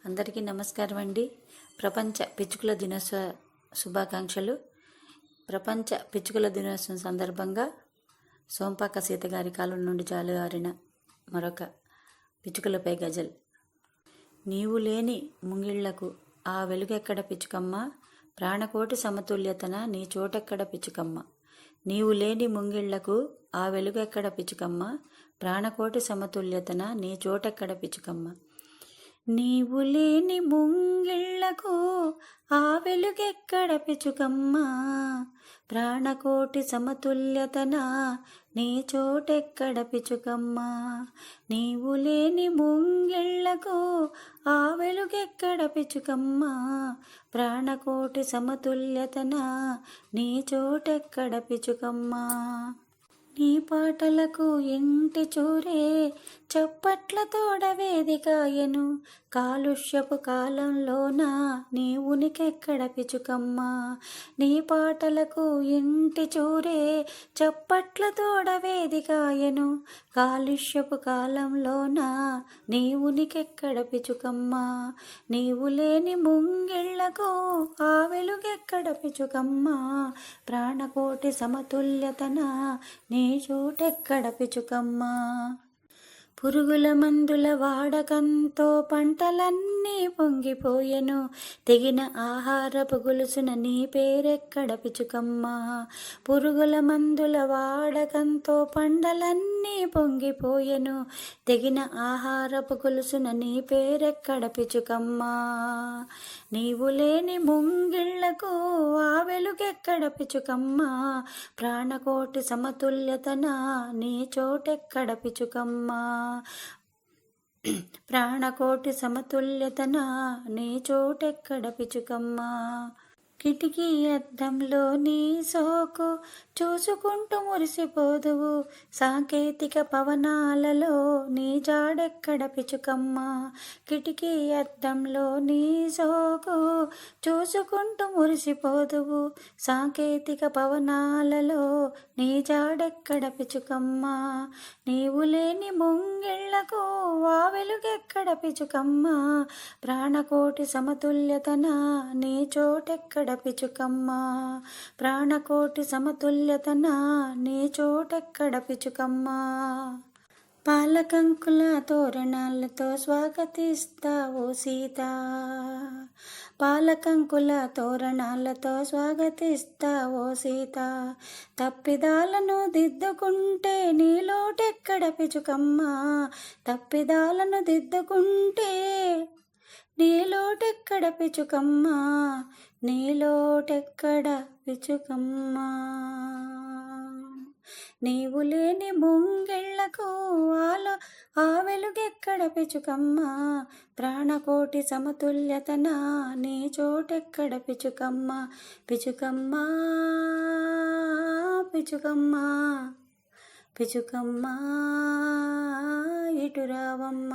అందరికీ నమస్కారం అండి. ప్రపంచ పిచ్చుకల దినోత్సవ శుభాకాంక్షలు. ప్రపంచ పిచ్చుకల దినోత్సవం సందర్భంగా సోంపాక సీత గారి కాలం నుండి జాలుగారిన మరొక పిచ్చుకలపై గజల్. నీవు లేని ముంగిళ్లకు ఆ వెలుగెక్కడ పిచ్చుకమ్మ, ప్రాణకోటి సమతుల్యతన నీ చోటెక్కడ పిచ్చుకమ్మ. నీవు లేని ముంగిళ్లకు ఆ వెలుగెక్కడ పిచ్చుకమ్మ, ప్రాణకోటి సమతుల్యతన నీ చోటెక్కడ పిచ్చుకమ్మ. నీవు లేని ముంగిళ్లకు ఆ వెలుగెక్కడ పిచ్చుకమ్మ, ప్రాణకోటి సమతుల్యతన నీ చోటెక్కడ పిచ్చుకమ్మ. నీవు లేని ముంగిళ్లకు ఆ వెలుగెక్కడ పిచ్చుకమ్మ, ప్రాణకోటి సమతుల్యతన నీ చోటెక్కడ పిచ్చుకమ్మ. నీ పాటలకు ఇంటి చూరే చప్పట్ల తోడ వేదికాయను, కాలుష్యపు కాలంలోన నీ ఉనికెక్కడ పిచ్చుకమ్మ. నీ పాటలకు ఇంటి చూరే చప్పట్ల తోడ వేదికాయను, కాలుష్యపు కాలంలోన నీ ఉనికెక్కడ పిచ్చుకమ్మ. నీవు లేని ముంగిళ్లకు ఆ వెలుగెక్కడ పిచ్చుకమ్మ, ప్రాణకోటి సమతుల్యతన నీ చోటెక్కడ పిచ్చుకమ్మ. పురుగుల మందుల వాడకంతో పంటలన్నీ పొంగిపోయెను, తెగిన ఆహారపు గొలుసున నీ పేరెక్కడ పిచ్చుకమ్మ. పురుగుల మందుల వాడకంతో పంటలన్నీ పొంగిపోయెను, తెగిన ఆహారపు గొలుసున నీ పేరెక్కడ పిచ్చుకమ్మ. నీవు లేని ముంగిళ్లకు ఆ వెలుగెక్కడ పిచ్చుకమ్మ, ప్రాణకోటి సమతుల్యతన నీ చోటెక్కడ పిచ్చుకమ్మ. ప్రాణకోటి సమతుల్యతన నీ చోటెక్కడ పిచ్చుకమ్మ. కిటికీ అద్దంలో నీ సోకు చూసుకుంటూ మురిసిపోదువు, సాంకేతిక పవనాలలో నీ జాడెక్కడ పిచ్చుకమ్మ. కిటికీ అద్దంలో నీ సోకు చూసుకుంటూ మురిసిపోదువు, సాంకేతిక పవనాలలో నీ జాడెక్కడ పిచ్చుకమ్మ. నీవు లేని ముంగిళ్లకు ఆ వెలుగెక్కడ పిచ్చుకమ్మ, ప్రాణకోటి సమతుల్యతన నీ చోటెక్కడ పిచ్చుకమ్మ. ప్రాణకోటి సమతుల్యతన నీ చోటెక్కడ పిచ్చుకమ్మ. పాలకంకుల తోరణాలతో స్వాగతిస్తావో సీత, పాలకంకుల తోరణాలతో స్వాగతిస్తావో సీత. తప్పిదాలను దిద్దుకుంటే నీలోటెక్కడ పిచ్చుకమ్మ, తప్పిదాలను దిద్దుకుంటే నీలోటెక్కడ పిచ్చుకమ్మ, నీలోటెక్కడ పిచ్చుకమ్మ. నీవు లేని ముంగిళ్లకు ఆ వెలుగెక్కడ పిచ్చుకమ్మ, ప్రాణకోటి సమతుల్యతన నీ చోటెక్కడ పిచ్చుకమ్మ. పిచ్చుకమ్మ పిచ్చుకమ్మ పిచ్చుకమ్మ ఇటు రావమ్మ.